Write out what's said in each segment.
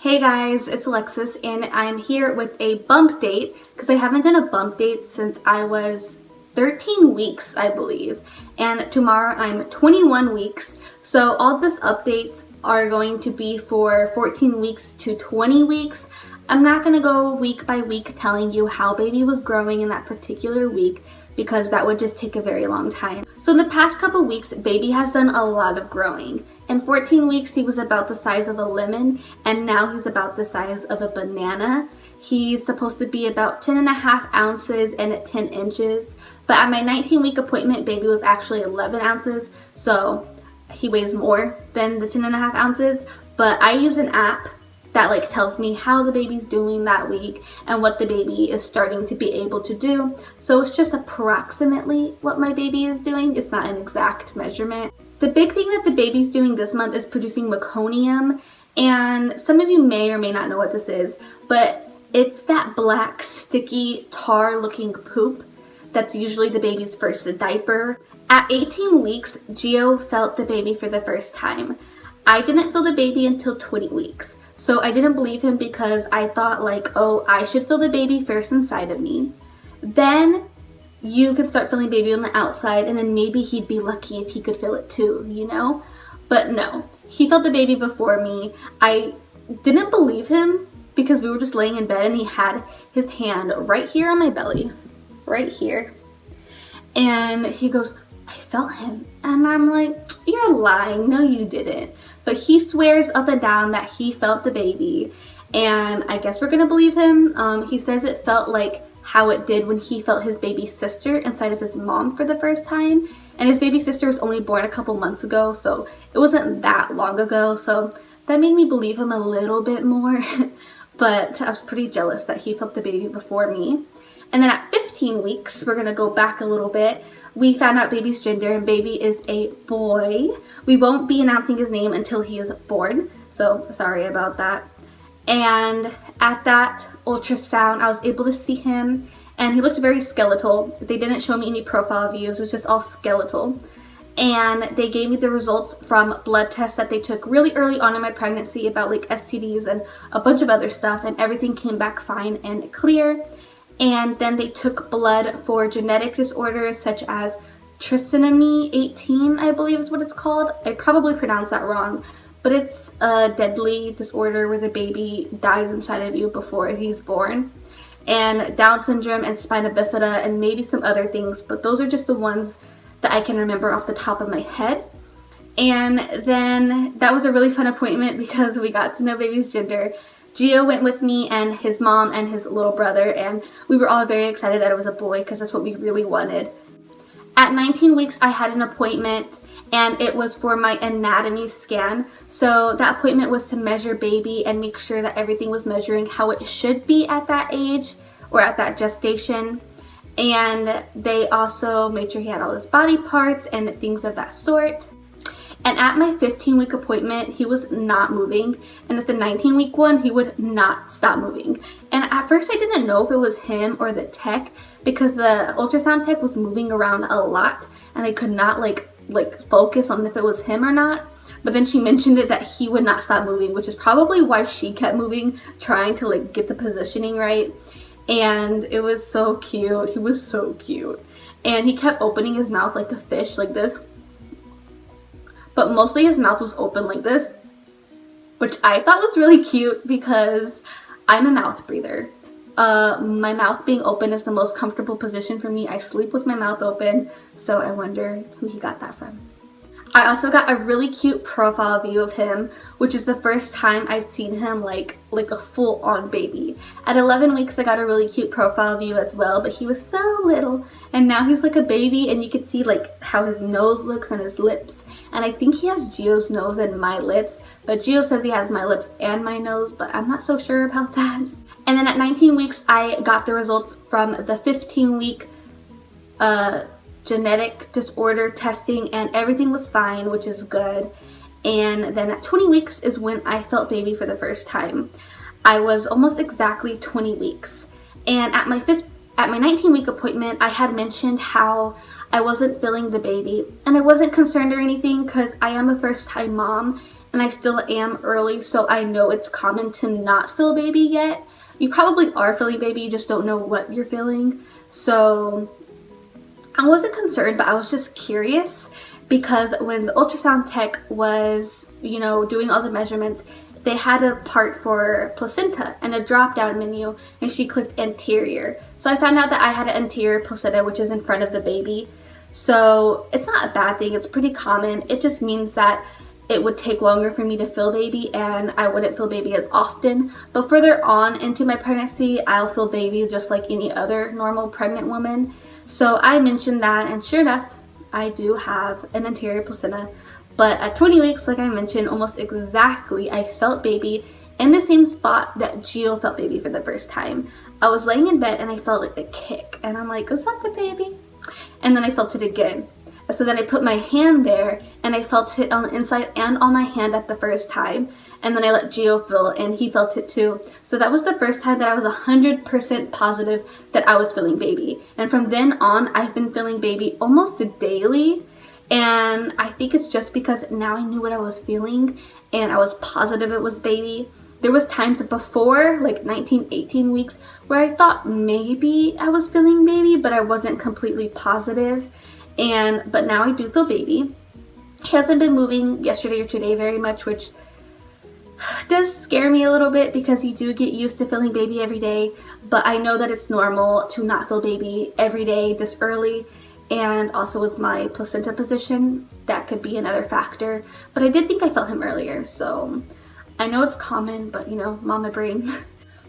Hey guys, it's Alexis and I'm here with a bump date because I haven't done a bump date since I was 13 weeks, I believe. And tomorrow I'm 21 weeks. So all this updates are going to be for 14 weeks to 20 weeks. I'm not going to go week by week telling you how baby was growing in that particular week because that would just take a very long time. So in the past couple weeks, baby has done a lot of growing. In 14 weeks, he was about the size of a lemon, and now he's about the size of a banana. He's supposed to be about 10.5 ounces and 10 inches. But at my 19-week appointment, baby was actually 11 ounces, so he weighs more than the 10.5 ounces. But I use an app that tells me how the baby's doing that week and what the baby is starting to be able to do. So it's just approximately what my baby is doing. It's not an exact measurement. The big thing that the baby's doing this month is producing meconium, and some of you may or may not know what this is, but it's that black, sticky, tar-looking poop that's usually the baby's first diaper. At 18 weeks, Gio felt the baby for the first time. I didn't feel the baby until 20 weeks. So I didn't believe him because I thought oh, I should feel the baby first inside of me. Then you could start feeling baby on the outside, and then maybe he'd be lucky if he could feel it too, you know? But no, he felt the baby before me. I didn't believe him because we were just laying in bed and he had his hand right here on my belly, right here. And he goes, I felt him. And I'm like, you're lying. No, you didn't. But he swears up and down that he felt the baby. And I guess we're gonna believe him. He says it felt like how it did when he felt his baby sister inside of his mom for the first time. And his baby sister was only born a couple months ago, so it wasn't that long ago. So that made me believe him a little bit more. But I was pretty jealous that he felt the baby before me. And then at 15 weeks, we're gonna go back a little bit. We found out baby's gender, and baby is a boy. We won't be announcing his name until he is born, so sorry about that. And at that ultrasound, I was able to see him, and he looked very skeletal. They didn't show me any profile views, it was just all skeletal. And they gave me the results from blood tests that they took really early on in my pregnancy about STDs and a bunch of other stuff, and everything came back fine and clear. And then they took blood for genetic disorders such as trisomy 18, I believe is what it's called. I probably pronounced that wrong, but it's a deadly disorder where the baby dies inside of you before he's born. And Down syndrome and spina bifida and maybe some other things, but those are just the ones that I can remember off the top of my head. And then that was a really fun appointment because we got to know baby's gender. Gio went with me and his mom and his little brother, and we were all very excited that it was a boy because that's what we really wanted. At 19 weeks, I had an appointment, and it was for my anatomy scan. So that appointment was to measure baby and make sure that everything was measuring how it should be at that age or at that gestation. And they also made sure he had all his body parts and things of that sort. And at my 15-week appointment, he was not moving. And at the 19-week one, he would not stop moving. And at first, I didn't know if it was him or the tech because the ultrasound tech was moving around a lot. And I could not focus on if it was him or not. But then she mentioned it that he would not stop moving, which is probably why she kept moving, trying to get the positioning right. And it was so cute. He was so cute. And he kept opening his mouth like a fish, like this. But mostly his mouth was open like this, which I thought was really cute because I'm a mouth breather. My mouth being open is the most comfortable position for me. I sleep with my mouth open, so I wonder who he got that from. I also got a really cute profile view of him, which is the first time I've seen him like a full-on baby. At 11 weeks, I got a really cute profile view as well, but he was so little, and now he's like a baby, and you can see how his nose looks and his lips. And I think he has Gio's nose and my lips, but Gio says he has my lips and my nose, but I'm not so sure about that. And then at 19 weeks, I got the results from the 15-week genetic disorder testing, and everything was fine, which is good. And then at 20 weeks is when I felt baby for the first time. I was almost exactly 20 weeks. And at my 19-week appointment, I had mentioned how I wasn't feeling the baby, and I wasn't concerned or anything because I am a first-time mom, and I still am early, so I know it's common to not feel baby yet. You probably are feeling baby, you just don't know what you're feeling. So I wasn't concerned, but I was just curious because when the ultrasound tech was, you know, doing all the measurements, they had a part for placenta and a drop down menu, and she clicked anterior. So I found out that I had an anterior placenta, which is in front of the baby. So it's not a bad thing, it's pretty common. It just means that it would take longer for me to feel baby and I wouldn't feel baby as often. But further on into my pregnancy, I'll feel baby just like any other normal pregnant woman. So I mentioned that, and sure enough, I do have an anterior placenta. But at 20 weeks, like I mentioned, almost exactly, I felt baby in the same spot that Gio felt baby for the first time. I was laying in bed and I felt like a kick, and I'm like, is that the baby? And then I felt it again. So then I put my hand there and I felt it on the inside and on my hand at the first time. And then I let Gio feel it and he felt it too. So that was the first time that I was 100% positive that I was feeling baby. And from then on, I've been feeling baby almost daily. And I think it's just because now I knew what I was feeling and I was positive it was baby. There was times before, like 19, 18 weeks, where I thought maybe I was feeling baby, but I wasn't completely positive. But now I do feel baby. He hasn't been moving yesterday or today very much, which does scare me a little bit because you do get used to feeling baby every day. But I know that it's normal to not feel baby every day this early. And also with my placenta position, that could be another factor. But I did think I felt him earlier, so I know it's common, but you know, mama brain.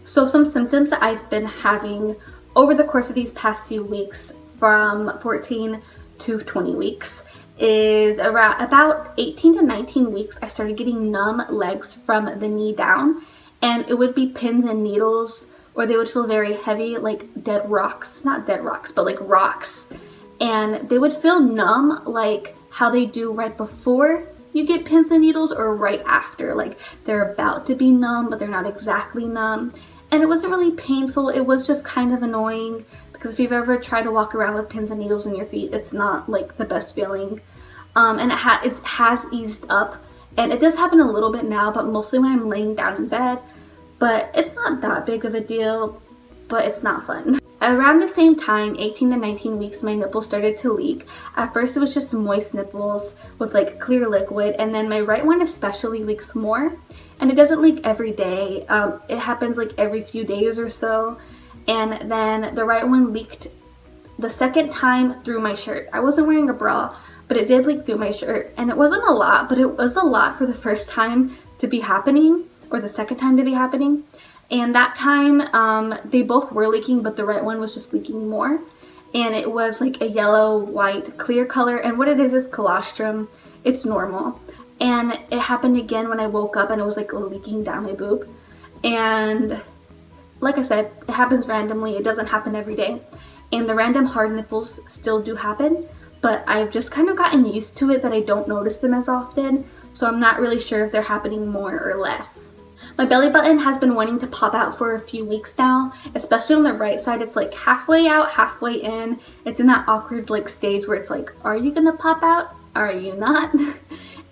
So some symptoms that I've been having over the course of these past few weeks from 14 to 20 weeks is around about 18 to 19 weeks. I started getting numb legs from the knee down, and it would be pins and needles, or they would feel very heavy, like dead rocks, not dead rocks, but like rocks. And they would feel numb like how they do right before you get pins and needles or right after. Like they're about to be numb, but they're not exactly numb. And it wasn't really painful. It was just kind of annoying because if you've ever tried to walk around with pins and needles in your feet, it's not like the best feeling. And it has eased up. And it does happen a little bit now, but mostly when I'm laying down in bed. But it's not that big of a deal, but it's not fun. Around the same time, 18 to 19 weeks, my nipples started to leak. At first it was just moist nipples with like clear liquid, and then my right one especially leaks more. And it doesn't leak every day. It happens like every few days or so. And then the right one leaked the second time through my shirt. I wasn't wearing a bra, but it did leak through my shirt. And it wasn't a lot, but it was a lot for the first time to be happening, or the second time to be happening. And that time, they both were leaking, but the right one was just leaking more. And it was like a yellow, white, clear color. And what it is colostrum. It's normal. And it happened again when I woke up and it was like leaking down my boob. And like I said, it happens randomly. It doesn't happen every day. And the random hard nipples still do happen. But I've just kind of gotten used to it that I don't notice them as often. So I'm not really sure if they're happening more or less. My belly button has been wanting to pop out for a few weeks now, especially on the right side. It's like halfway out, halfway in. It's in that awkward like stage where it's like, are you gonna pop out? Are you not?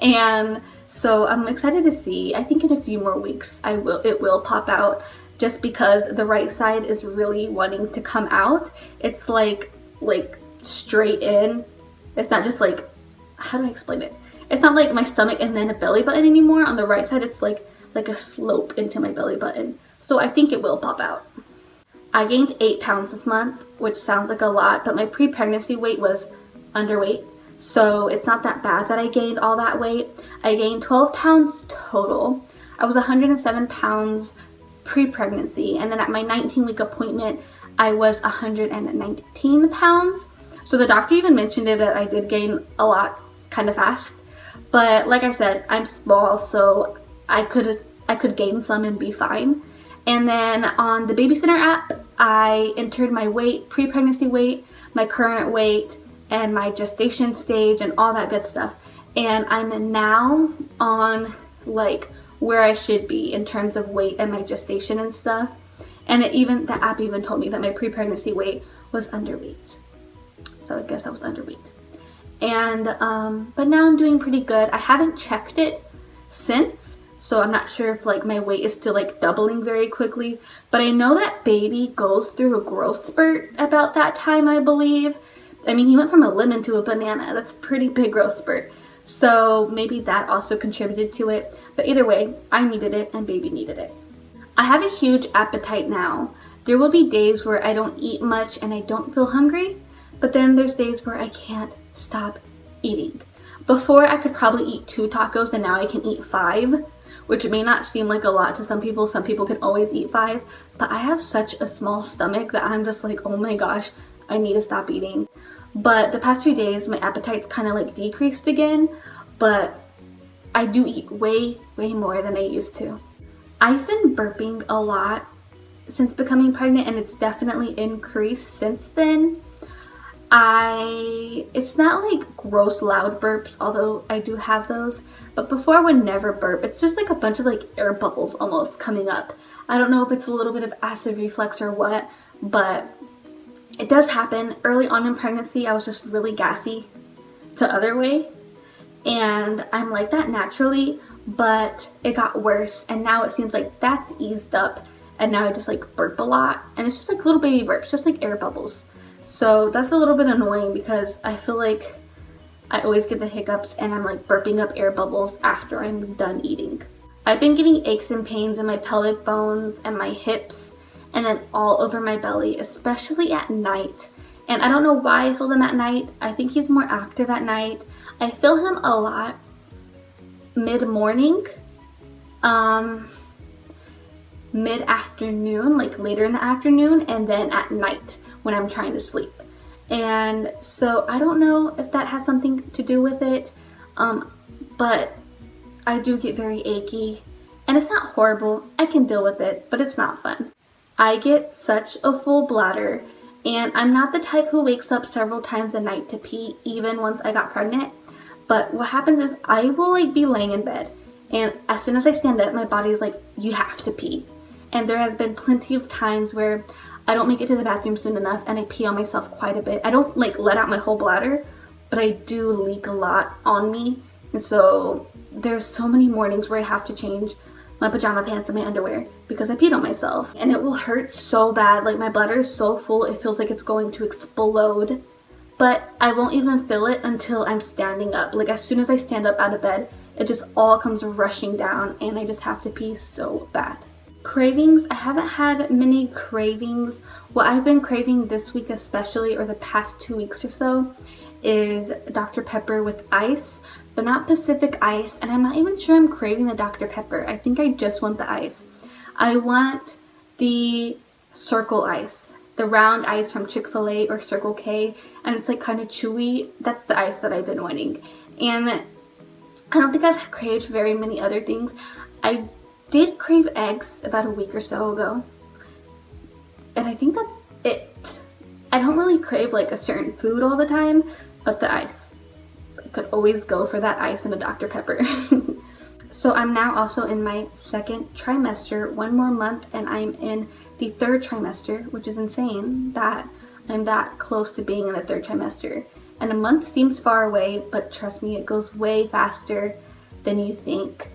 And so I'm excited to see. I think in a few more weeks it will pop out, just because the right side is really wanting to come out. It's like straight in. It's not just like, how do I explain it? It's not like my stomach and then a belly button anymore. On the right side, it's like a slope into my belly button. So I think it will pop out. I gained 8 pounds this month, which sounds like a lot, but my pre-pregnancy weight was underweight. So it's not that bad that I gained all that weight. I gained 12 pounds total. I was 107 pounds pre-pregnancy, and then at my 19-week appointment, I was 119 pounds. So the doctor even mentioned it that I did gain a lot kind of fast. But like I said, I'm small, so I could gain some and be fine. And then on the Babysitter app, I entered my weight, pre-pregnancy weight, my current weight, and my gestation stage and all that good stuff. And I'm now on like where I should be in terms of weight and my gestation and stuff. And the app even told me that my pre-pregnancy weight was underweight. So I guess I was underweight. And but now I'm doing pretty good. I haven't checked it since. So I'm not sure if like my weight is still like doubling very quickly, but I know that baby goes through a growth spurt about that time, I believe. I mean, he went from a lemon to a banana. That's a pretty big growth spurt. So maybe that also contributed to it. But either way, I needed it and baby needed it. I have a huge appetite now. There will be days where I don't eat much and I don't feel hungry, but then there's days where I can't stop eating. Before I could probably eat 2 tacos and now I can eat 5, which may not seem like a lot to some people. Some people can always eat 5, but I have such a small stomach that I'm just like, oh my gosh, I need to stop eating. But the past few days, my appetite's kind of like decreased again, but I do eat way more than I used to. I've been burping a lot since becoming pregnant, and it's definitely increased since then. It's not like gross loud burps, although I do have those, but before I would never burp. It's just like a bunch of like air bubbles almost coming up. I don't know if it's a little bit of acid reflux or what, but it does happen. Early on in pregnancy, I was just really gassy the other way, and I'm like that naturally, but it got worse, and now it seems like that's eased up, and now I just like burp a lot, and it's just like little baby burps, just like air bubbles. So that's a little bit annoying because I feel like I always get the hiccups and I'm like burping up air bubbles after I'm done eating. I've been getting aches and pains in my pelvic bones and my hips and then all over my belly, especially at night. And I don't know why I feel them at night. I think he's more active at night. I feel him a lot mid-morning, mid-afternoon, like later in the afternoon, and then at night when I'm trying to sleep. And so I don't know if that has something to do with it, but I do get very achy, and it's not horrible. I can deal with it, but it's not fun. I get such a full bladder, and I'm not the type who wakes up several times a night to pee, even once I got pregnant. But what happens is I will like be laying in bed, and as soon as I stand up, my body's like, you have to pee. And there has been plenty of times where I don't make it to the bathroom soon enough and I pee on myself quite a bit. I don't like let out my whole bladder, but I do leak a lot on me. And so there's so many mornings where I have to change my pajama pants and my underwear because I peed on myself. And it will hurt so bad. Like my bladder is so full, it feels like it's going to explode. But I won't even feel it until I'm standing up. Like as soon as I stand up out of bed, it just all comes rushing down and I just have to pee so bad. Cravings, I haven't had many cravings. What I've been craving this week especially, or the past 2 weeks or so, is Dr. Pepper with ice, but not Pacific Ice, and I'm not even sure I'm craving the Dr. Pepper. I think I just want the ice. I want the Circle Ice, the round ice from Chick-fil-A or Circle K, and it's like kind of chewy. That's the ice that I've been wanting. And I don't think I've craved very many other things. I did crave eggs about a week or so ago, and I think that's it. I don't really crave like a certain food all the time, but the ice. I could always go for that ice and a Dr. Pepper. So I'm now also in my 2nd trimester, 1 more month, and I'm in the 3rd trimester, which is insane that I'm that close to being in the 3rd trimester. And a month seems far away, but trust me, it goes way faster than you think.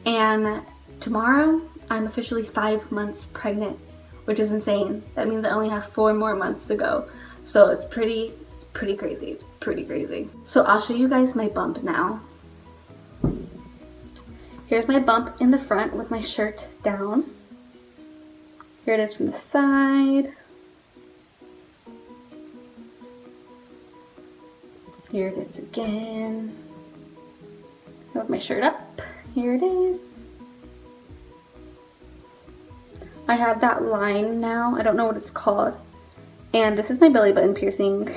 And tomorrow, I'm officially 5 months pregnant, which is insane. That means I only have 4 more months to go. So it's pretty crazy. It's pretty crazy. So I'll show you guys my bump now. Here's my bump in the front with my shirt down. Here it is from the side. Here it is again. With my shirt up. Here it is. I have that line now. I don't know what it's called. And this is my belly button piercing.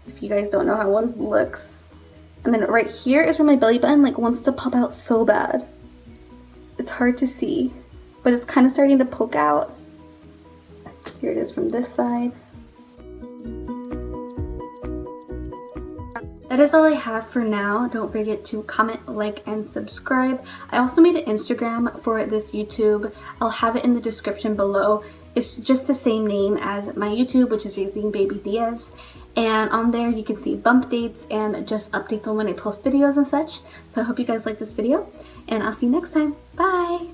If you guys don't know how one looks. And then right here is where my belly button like wants to pop out so bad. It's hard to see, but it's kind of starting to poke out. Here it is from this side. That is all I have for now. Don't forget to comment, like, and subscribe. I also made an Instagram for this YouTube. I'll have it in the description below. It's just the same name as my YouTube, which is Raising Baby Diaz. And on there you can see bump dates and just updates on when I post videos and such. So I hope you guys like this video. and I'll see you next time. Bye!